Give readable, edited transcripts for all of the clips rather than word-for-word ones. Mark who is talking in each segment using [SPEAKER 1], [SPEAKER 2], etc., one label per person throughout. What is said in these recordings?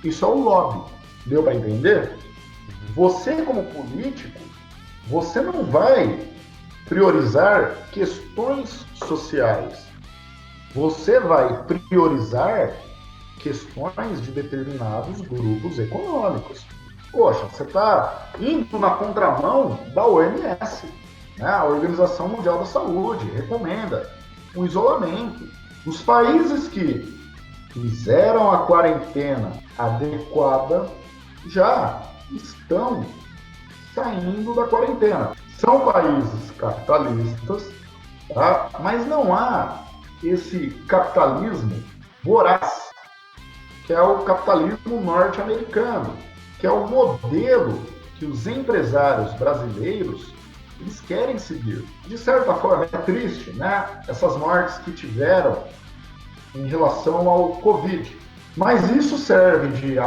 [SPEAKER 1] Isso é o lobby. Deu para entender?
[SPEAKER 2] Uhum.
[SPEAKER 1] Você, como político, você não vai priorizar questões sociais. Você vai priorizar questões de determinados grupos econômicos. Poxa, você está indo na contramão da OMS, né? A Organização Mundial da Saúde recomenda o isolamento. Os países que fizeram a quarentena adequada já estão saindo da quarentena. São países capitalistas, tá? Mas não há esse capitalismo voraz, que é o capitalismo norte-americano, que é o modelo que os empresários brasileiros eles querem seguir. De certa forma, é triste, né? Essas mortes que tiveram em relação ao Covid. Mas isso serve de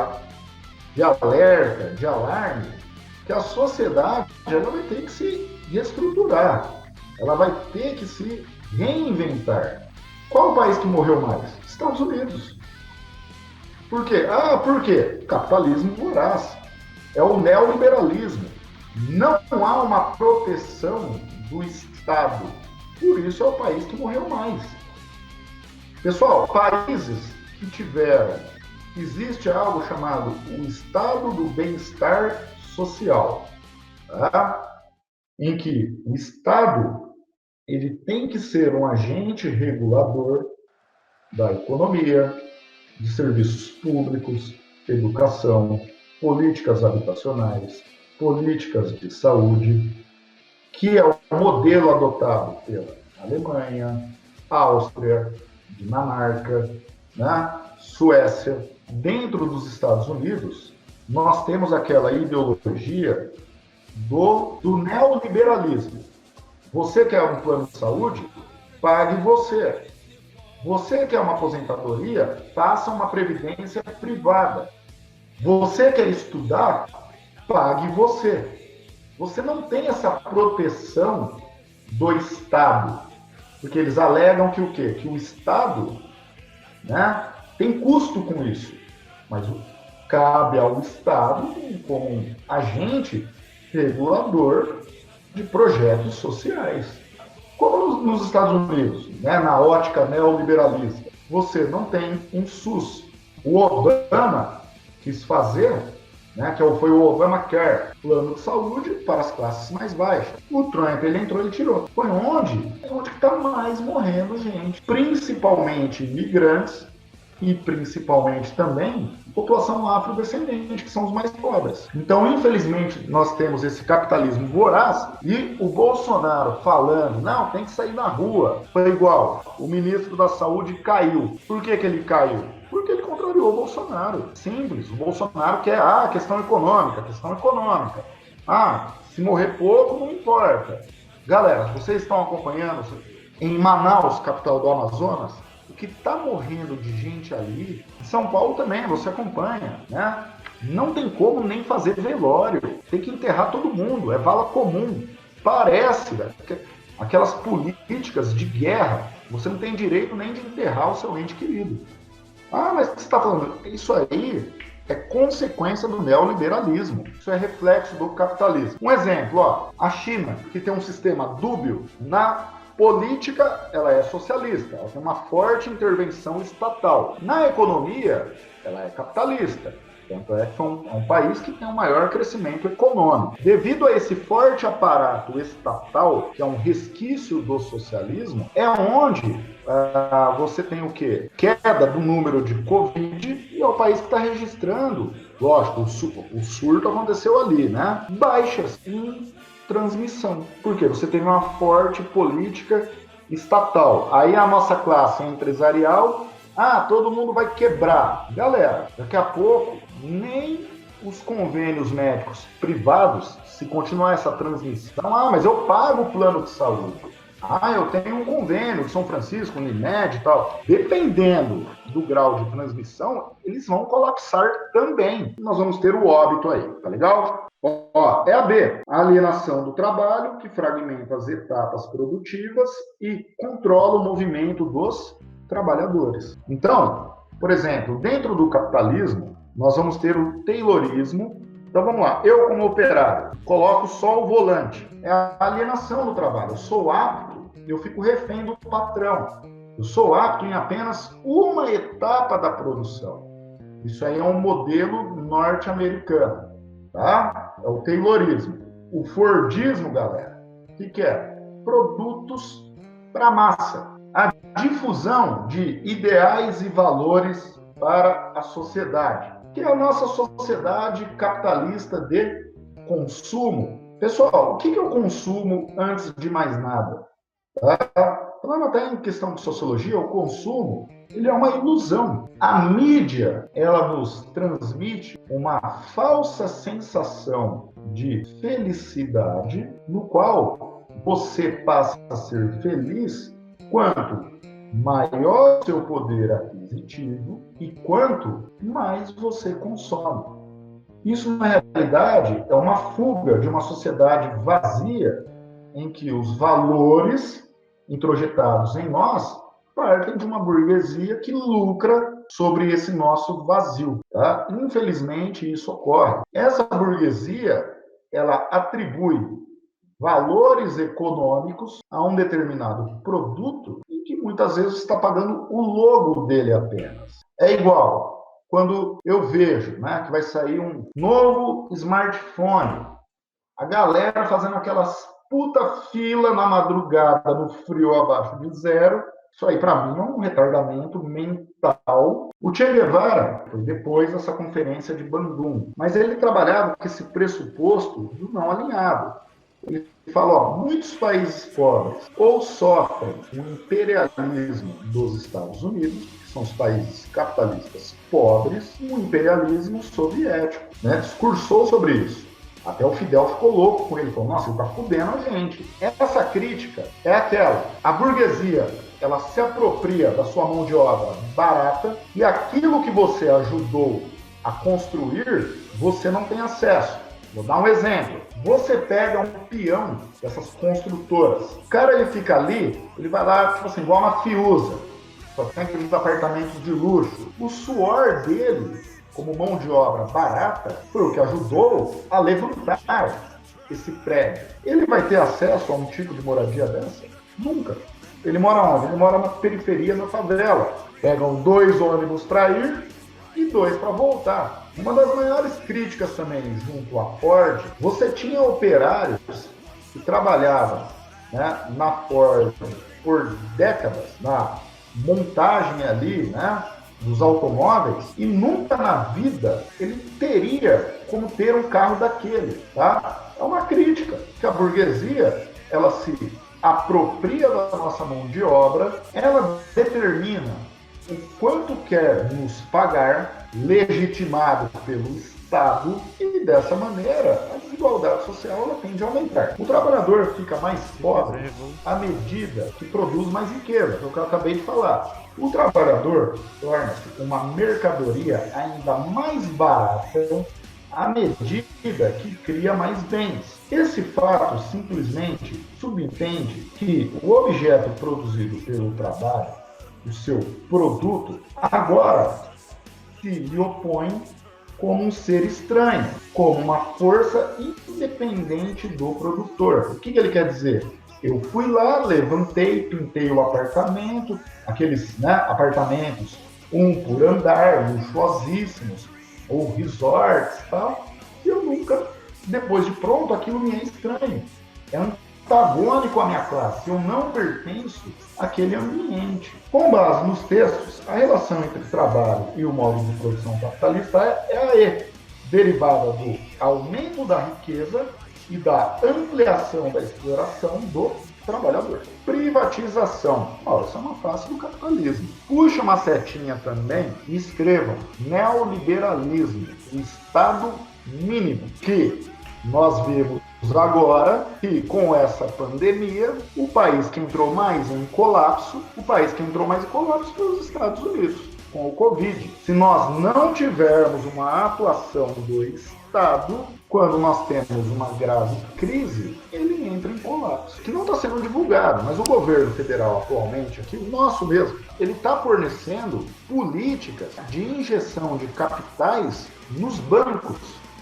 [SPEAKER 1] alerta, de alarme, que a sociedade ela vai ter que se reestruturar, ela vai ter que se reinventar. Qual o país que morreu mais? Estados Unidos. Por quê? Por quê? Capitalismo voraz. É o neoliberalismo. Não há uma proteção do Estado. Por isso é o país que morreu mais. Pessoal, países que tiveram, existe algo chamado o estado do bem-estar social, tá? Em que o Estado ele tem que ser um agente regulador da economia, de serviços públicos, educação, políticas habitacionais, políticas de saúde, que é o modelo adotado pela Alemanha, Áustria, Dinamarca, né? Suécia. Dentro dos Estados Unidos, nós temos aquela ideologia do neoliberalismo. Você quer um plano de saúde? Pague você. Você quer uma aposentadoria? Faça uma previdência privada. Você quer estudar? Pague você. Você não tem essa proteção do Estado, porque eles alegam que o quê? Que o Estado, né, tem custo com isso, mas cabe ao Estado, como agente regulador de projetos sociais. Como nos Estados Unidos, né, na ótica neoliberalista, você não tem um SUS. O Obama quis fazer, né, foi o Obamacare, plano de saúde para as classes mais baixas. O Trump, ele entrou, ele tirou. Foi onde? É onde está mais morrendo gente, principalmente imigrantes e principalmente também população afrodescendente, que são os mais pobres. Então, infelizmente, nós temos esse capitalismo voraz e o Bolsonaro falando, não, tem que sair na rua. Foi igual, o ministro da Saúde caiu. Por que ele caiu? Porque ele contrariou o Bolsonaro. Simples, o Bolsonaro quer, questão econômica, questão econômica. Se morrer pouco, não importa. Galera, vocês estão acompanhando em Manaus, capital do Amazonas, o que está morrendo de gente ali, em São Paulo também, você acompanha, né? Não tem como nem fazer velório, tem que enterrar todo mundo, é vala comum. Parece, velho, aquelas políticas de guerra, você não tem direito nem de enterrar o seu ente querido. Mas o que você está falando? Isso aí é consequência do neoliberalismo. Isso é reflexo do capitalismo. Um exemplo, a China, que tem um sistema dúbio na política, ela é socialista, ela tem uma forte intervenção estatal. Na economia, ela é capitalista. Tanto é que é um país que tem um maior crescimento econômico. Devido a esse forte aparato estatal, que é um resquício do socialismo, é onde você tem o quê? Queda do número de Covid e é o país que está registrando, lógico, o surto aconteceu ali, né? Baixas em transmissão. Por quê? Você tem uma forte política estatal. Aí a nossa classe empresarial, todo mundo vai quebrar. Galera, daqui a pouco nem os convênios médicos privados, se continuar essa transmissão, mas eu pago o plano de saúde. Eu tenho um convênio de São Francisco, Unimed e tal. Dependendo do grau de transmissão, eles vão colapsar também. Nós vamos ter o óbito aí, tá legal? É a B, a alienação do trabalho, que fragmenta as etapas produtivas e controla o movimento dos trabalhadores. Então, por exemplo, dentro do capitalismo, nós vamos ter o Taylorismo. Então vamos lá, eu como operário, coloco só o volante, é a alienação do trabalho, eu sou apto, eu fico refém do patrão, eu sou apto em apenas uma etapa da produção. Isso aí é um modelo norte-americano, tá? É o Taylorismo. O Fordismo, galera, o que é? Produtos para massa. A difusão de ideais e valores para a sociedade, que é a nossa sociedade capitalista de consumo. Pessoal, o que é o consumo antes de mais nada? Tá? Falando até em questão de sociologia, o consumo ele é uma ilusão. A mídia ela nos transmite uma falsa sensação de felicidade, no qual você passa a ser feliz quanto maior o seu poder aquisitivo e quanto mais você consome. Isso, na realidade, é uma fuga de uma sociedade vazia em que os valores introjetados em nós partem de uma burguesia que lucra sobre esse nosso vazio. Tá? Infelizmente, isso ocorre. Essa burguesia ela atribui valores econômicos a um determinado produto e que muitas vezes está pagando o logo dele apenas. É igual quando eu vejo, né, que vai sair um novo smartphone, a galera fazendo aquelas puta fila na madrugada no frio abaixo de zero. Isso aí, para mim, é um retardamento mental. O Che Guevara foi depois dessa conferência de Bandung, mas ele trabalhava com esse pressuposto do não alinhado. Ele fala, ó, muitos países pobres ou sofrem o imperialismo dos Estados Unidos, que são os países capitalistas pobres, e o imperialismo soviético, né? Discursou sobre isso. Até o Fidel ficou louco com ele, falou, nossa, ele tá fudendo a gente. Essa crítica é aquela, a burguesia, ela se apropria da sua mão de obra barata e aquilo que você ajudou a construir, você não tem acesso. Vou dar um exemplo. Você pega um peão dessas construtoras. O cara, ele fica ali, ele vai lá, tipo assim, igual uma Fiuza. Só tem aqueles apartamentos de luxo. O suor dele, como mão de obra barata, foi o que ajudou a levantar esse prédio. Ele vai ter acesso a um tipo de moradia dessa? Nunca. Ele mora onde? Ele mora na periferia, na favela. Pegam 2 ônibus para ir e 2 para voltar. Uma das maiores críticas também junto à Ford, você tinha operários que trabalhavam, né, na Ford por décadas, na montagem ali, né, dos automóveis, e nunca na vida ele teria como ter um carro daquele, tá? É uma crítica que a burguesia, ela se apropria da nossa mão de obra, ela determina o quanto quer nos pagar, legitimado pelo Estado, e dessa maneira a desigualdade social ela tende a aumentar. O trabalhador fica mais pobre à medida que produz mais riqueza, é o que eu acabei de falar. O trabalhador torna-se uma mercadoria ainda mais barata à medida que cria mais bens. Esse fato simplesmente subentende que o objeto produzido pelo trabalho, o seu produto, agora se lhe opõe como um ser estranho, como uma força independente do produtor. O que ele quer dizer? Eu fui lá, levantei, pintei o apartamento, aqueles, né, apartamentos, um por andar, luxuosíssimos, ou resorts e tal, e eu nunca, depois de pronto, aquilo me é estranho. É antagônico à minha classe, eu não pertenço àquele ambiente. Com base nos textos, a relação entre trabalho e o modo de produção capitalista é a E, derivada do aumento da riqueza e da ampliação da exploração do trabalhador. Privatização. Essa é uma face do capitalismo. Puxa uma setinha também e escrevam neoliberalismo, o Estado mínimo, que nós vemos agora que com essa pandemia, o país que entrou mais em colapso foi os Estados Unidos. com o Covid. Se nós não tivermos uma atuação do Estado, quando nós temos uma grave crise, ele entra em colapso. Que não está sendo divulgado, mas o governo federal atualmente, aqui, o nosso mesmo, ele está fornecendo políticas de injeção de capitais nos bancos.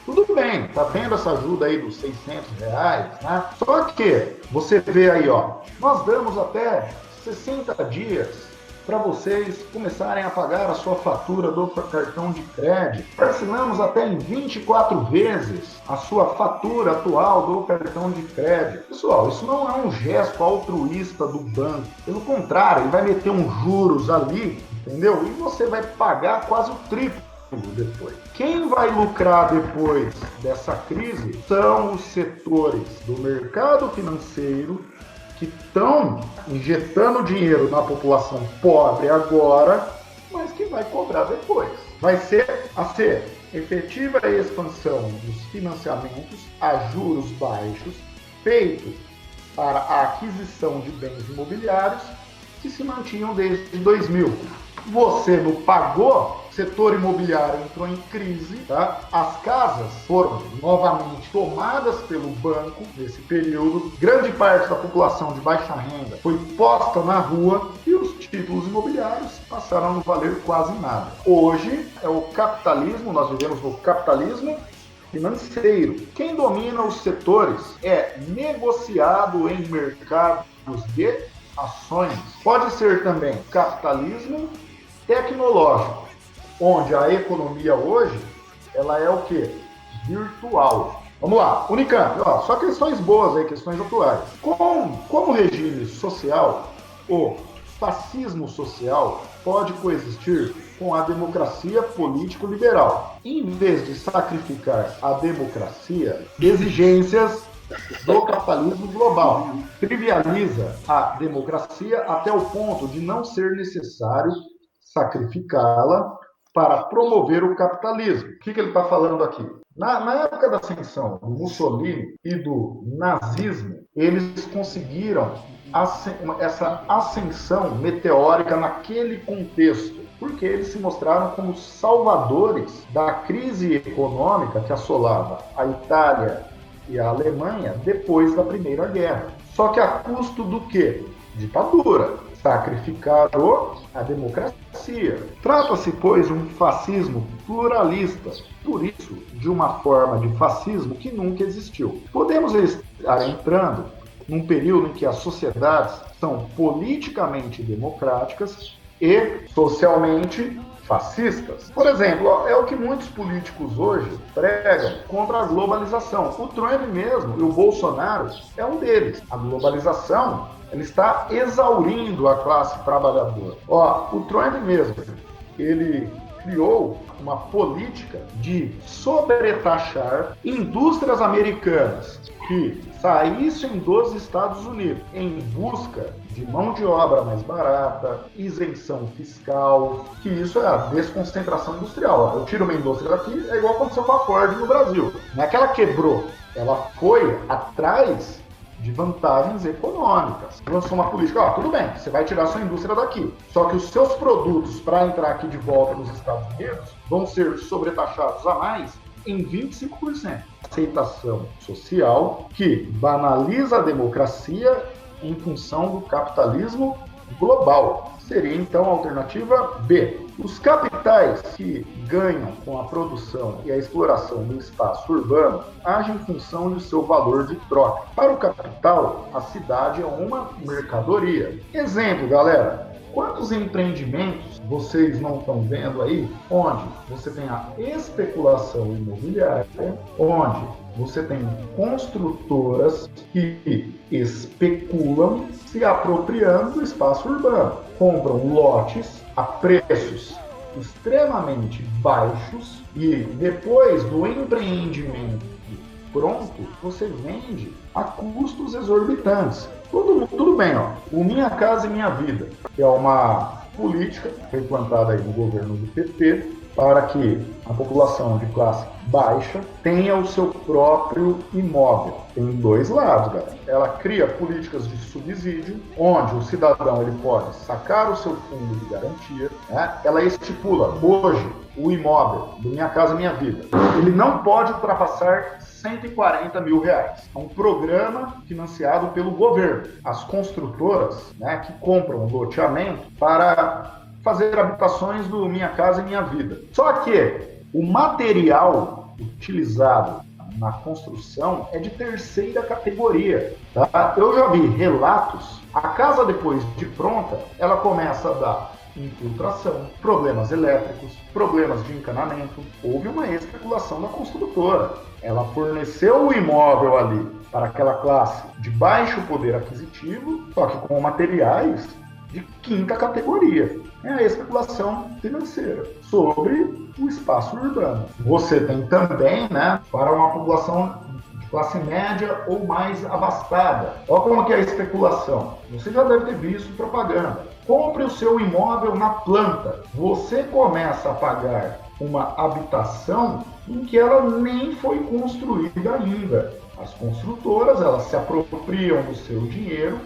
[SPEAKER 1] Tudo bem, tá tendo essa ajuda aí dos R$600, né? Só que você vê aí, ó, nós damos até 60 dias para vocês começarem a pagar a sua fatura do cartão de crédito. Parcelamos até em 24 vezes a sua fatura atual do cartão de crédito. Pessoal, isso não é um gesto altruísta do banco. Pelo contrário, ele vai meter uns juros ali, entendeu? E você vai pagar quase o triplo depois. Quem vai lucrar depois dessa crise são os setores do mercado financeiro que estão injetando dinheiro na população pobre agora, mas que vai cobrar depois. Vai ser efetiva a expansão dos financiamentos a juros baixos feitos para a aquisição de bens imobiliários que se mantinham desde 2000. Você não pagou, o setor imobiliário entrou em crise, tá? As casas foram novamente tomadas pelo banco nesse período, grande parte da população de baixa renda foi posta na rua e os títulos imobiliários passaram a não valer quase nada. Hoje é o capitalismo, nós vivemos no capitalismo financeiro. Quem domina os setores é negociado em mercados de ações. Pode ser também capitalismo tecnológico, onde a economia hoje, ela é o quê? Virtual. Vamos lá, Unicamp, ó, só questões boas aí, questões atuais. Como regime social, o fascismo social pode coexistir com a democracia político-liberal. Em vez de sacrificar a democracia, exigências do capitalismo global. Trivializa a democracia até o ponto de não ser necessário sacrificá-la para promover o capitalismo. O que ele está falando aqui? Na época da ascensão do Mussolini e do nazismo, eles conseguiram essa ascensão meteórica naquele contexto, porque eles se mostraram como salvadores da crise econômica que assolava a Itália e a Alemanha depois da Primeira Guerra. Só que a custo do quê? Ditadura. Sacrificaram a democracia. Trata-se, pois, de um fascismo pluralista, por isso, de uma forma de fascismo que nunca existiu. Podemos estar entrando num período em que as sociedades são politicamente democráticas e socialmente fascistas. Por exemplo, é o que muitos políticos hoje pregam contra a globalização. O Trump mesmo e o Bolsonaro é um deles. A globalização, ele está exaurindo a classe trabalhadora. O Trump mesmo, ele criou uma política de sobretaxar indústrias americanas que saíssem dos Estados Unidos em busca de mão de obra mais barata, isenção fiscal, que isso é a desconcentração industrial. Eu tiro uma indústria daqui, é igual aconteceu com a Ford no Brasil. Não é que ela quebrou, ela foi atrás de vantagens econômicas. Lançou uma política, tudo bem, você vai tirar sua indústria daqui, só que os seus produtos para entrar aqui de volta nos Estados Unidos vão ser sobretaxados a mais em 25%. Aceitação social que banaliza a democracia em função do capitalismo global. Seria então a alternativa B. Os capitais que ganham com a produção e a exploração do espaço urbano agem em função de seu valor de troca. Para o capital, a cidade é uma mercadoria. Exemplo, galera. Quantos empreendimentos vocês não estão vendo aí, onde você tem a especulação imobiliária, onde você tem construtoras que especulam se apropriando do espaço urbano, compram lotes a preços extremamente baixos e depois do empreendimento pronto, você vende a custos exorbitantes. Tudo bem, o Minha Casa e Minha Vida, que é uma política implantada aí no governo do PT, para que a população de classe baixa tenha o seu próprio imóvel. Tem dois lados, galera. Ela cria políticas de subsídio, onde o cidadão ele pode sacar o seu fundo de garantia, né? Ela estipula, hoje, o imóvel do Minha Casa Minha Vida, ele não pode ultrapassar 140 mil reais. É um programa financiado pelo governo. As construtoras, né, que compram loteamento para fazer habitações do Minha Casa Minha Vida. Só que o material utilizado na construção é de terceira categoria. Tá? Eu já vi relatos, a casa depois de pronta, ela começa a dar infiltração, problemas elétricos, problemas de encanamento. Houve uma especulação da construtora. Ela forneceu o imóvel ali para aquela classe de baixo poder aquisitivo, só que com materiais de quinta categoria. É a especulação financeira sobre o espaço urbano. Você tem também, né, para uma população de classe média ou mais abastada. Olha como que é a especulação. Você já deve ter visto propaganda. Compre o seu imóvel na planta. Você começa a pagar uma habitação em que ela nem foi construída ainda. As construtoras, elas se apropriam do seu dinheiro,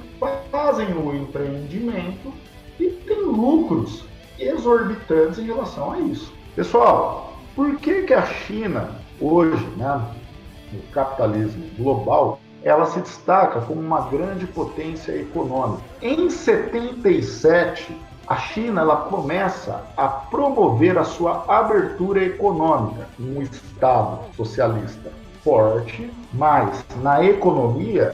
[SPEAKER 1] fazem o empreendimento e tem lucros exorbitantes em relação a isso. Pessoal, por que a China, hoje, né, no capitalismo global, ela se destaca como uma grande potência econômica? Em 77, a China ela começa a promover a sua abertura econômica, um Estado socialista forte, mas na economia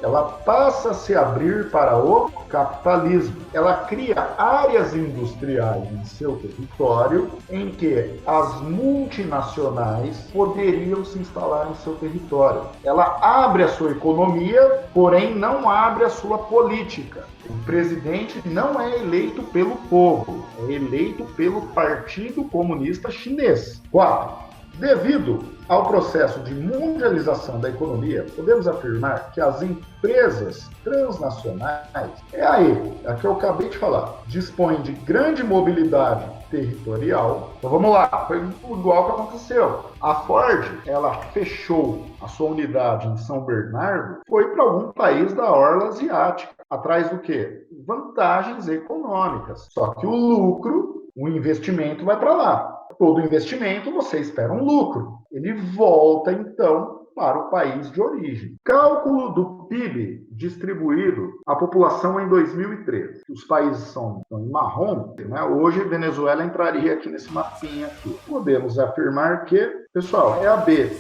[SPEAKER 1] ela passa a se abrir para o capitalismo. Ela cria áreas industriais em seu território em que as multinacionais poderiam se instalar em seu território. Ela abre a sua economia, porém não abre a sua política. O presidente não é eleito pelo povo, é eleito pelo Partido Comunista Chinês. 4. Devido ao processo de mundialização da economia, podemos afirmar que as empresas transnacionais, é que eu acabei de falar, dispõem de grande mobilidade territorial. Então vamos lá, foi igual que aconteceu. A Ford, ela fechou a sua unidade em São Bernardo, foi para algum país da orla asiática, atrás do quê? Vantagens econômicas. Só que o lucro, o investimento vai para lá. Todo investimento você espera um lucro. Ele volta, então, para o país de origem. Cálculo do PIB distribuído à população em 2013. Os países são em marrom, né? Hoje Venezuela entraria aqui nesse mapinha aqui. Podemos afirmar que, pessoal,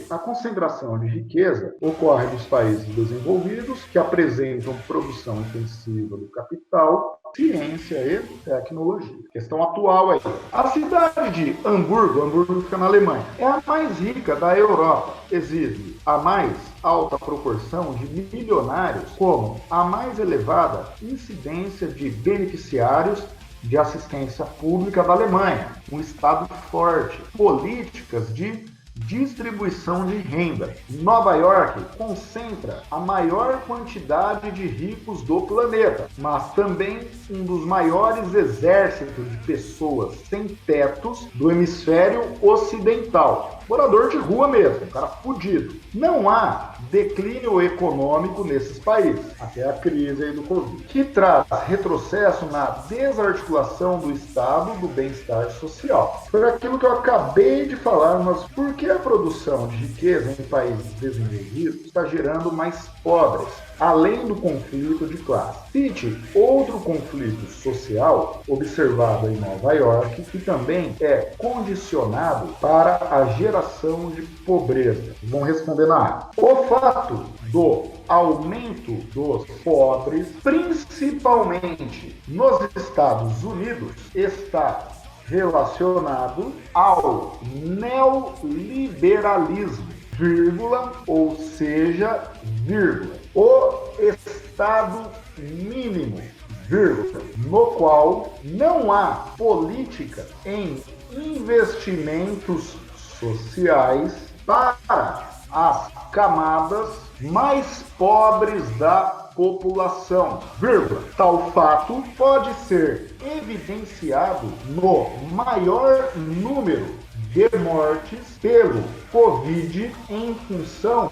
[SPEAKER 1] a concentração de riqueza ocorre nos países desenvolvidos que apresentam produção intensiva do capital, ciência e tecnologia. Questão atual aí. A cidade de Hamburgo fica na Alemanha, é a mais rica da Europa. Exige a mais alta proporção de milionários, como a mais elevada incidência de beneficiários de assistência pública da Alemanha, um Estado forte, políticas de distribuição de renda. Nova York concentra a maior quantidade de ricos do planeta, mas também um dos maiores exércitos de pessoas sem tetos do hemisfério ocidental. Morador de rua mesmo, cara fudido. Não há declínio econômico nesses países, até a crise aí do Covid, que traz retrocesso na desarticulação do Estado do bem-estar social. Foi aquilo que eu acabei de falar, mas por que a produção de riqueza em países desenvolvidos está gerando mais pobres, além do conflito de classe? Cite outro conflito social observado em Nova York, que também é condicionado para a geração de pobreza. Vão responder na área. O fato do aumento dos pobres, principalmente nos Estados Unidos, está relacionado ao neoliberalismo, vírgula, ou seja, vírgula, o Estado mínimo, vírgula, no qual não há política em investimentos sociais para as camadas mais pobres da população, vírgula. Tal fato pode ser evidenciado no maior número de mortes pelo Covid em função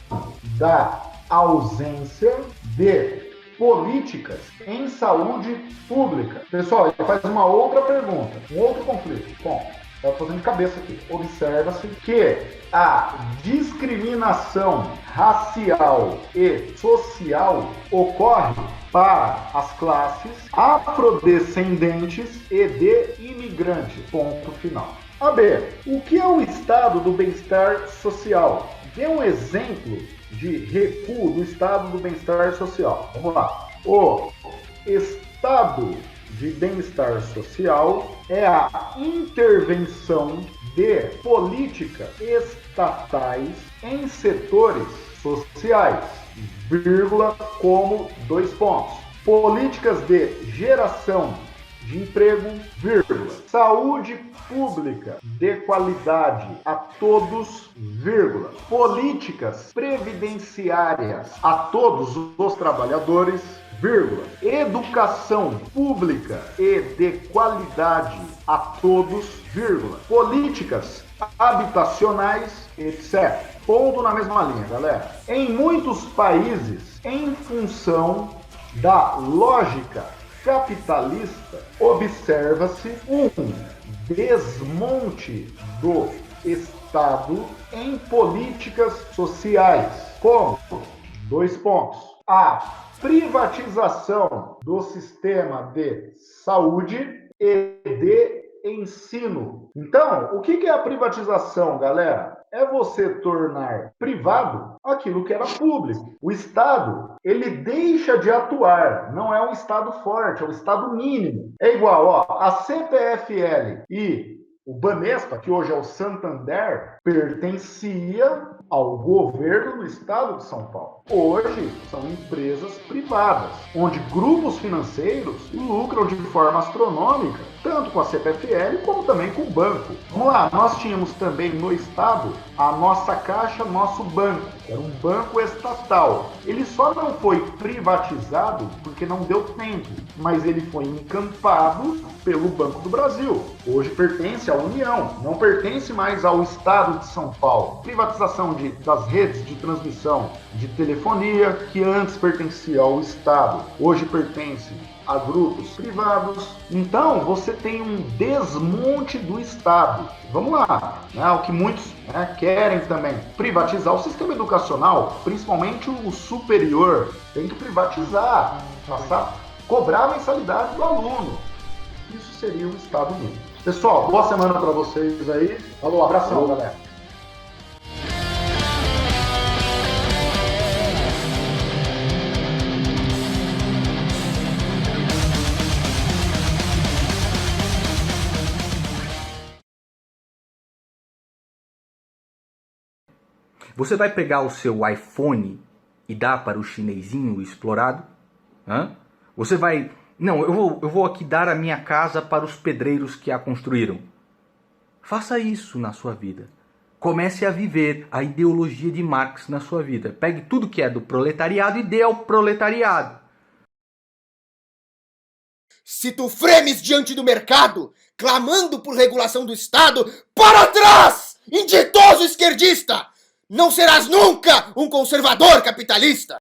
[SPEAKER 1] da ausência de políticas em saúde pública. Pessoal, ele faz uma outra pergunta, um outro conflito. Bom, estou fazendo de cabeça aqui. Observa-se que a discriminação racial e social ocorre para as classes afrodescendentes e de imigrantes. Ponto final. A B. O que é o estado do bem-estar social? Dê um exemplo de recuo do estado do bem-estar social. Vamos lá. O estado de bem-estar social é a intervenção de políticas estatais em setores sociais, vírgula, como dois pontos. Políticas de geração de emprego, vírgula. Saúde pública de qualidade a todos, vírgula. Políticas previdenciárias a todos os trabalhadores, vírgula. Educação pública e de qualidade a todos, vírgula. Políticas habitacionais, etc. Ponto na mesma linha, galera. Em muitos países, em função da lógica capitalista, observa-se um desmonte do Estado em políticas sociais, como dois pontos. A privatização do sistema de saúde e de ensino. Então, o que é a privatização, galera? É você tornar privado aquilo que era público. O Estado, ele deixa de atuar, não é um Estado forte, é um Estado mínimo. É igual, ó, a CPFL e o Banespa, que hoje é o Santander, pertencia ao governo do estado de São Paulo. Hoje são empresas privadas, onde grupos financeiros lucram de forma astronômica, tanto com a CPFL como também com o banco. Vamos lá, nós tínhamos também no estado a nossa Caixa, nosso banco, que era um banco estatal. Ele só não foi privatizado porque não deu tempo, mas ele foi encampado pelo Banco do Brasil. Hoje pertence à União, não pertence mais ao estado de São Paulo. Privatização das redes de transmissão de telefonia, que antes pertencia ao estado, hoje pertence a grupos privados. Então, você tem um desmonte do Estado. Vamos lá, né? O que muitos querem também, privatizar o sistema educacional, principalmente o superior, tem que privatizar, cobrar a mensalidade do aluno. Isso seria o Estado mínimo. Pessoal, boa semana para vocês aí. Falou, abração, galera.
[SPEAKER 2] Você vai pegar o seu iPhone e dar para o chinesinho explorado? Você vai... Não, eu vou aqui dar a minha casa para os pedreiros que a construíram. Faça isso na sua vida. Comece a viver a ideologia de Marx na sua vida. Pegue tudo que é do proletariado e dê ao proletariado.
[SPEAKER 3] Se tu fremes diante do mercado, clamando por regulação do Estado, para trás, inditoso esquerdista! Não serás nunca um conservador capitalista!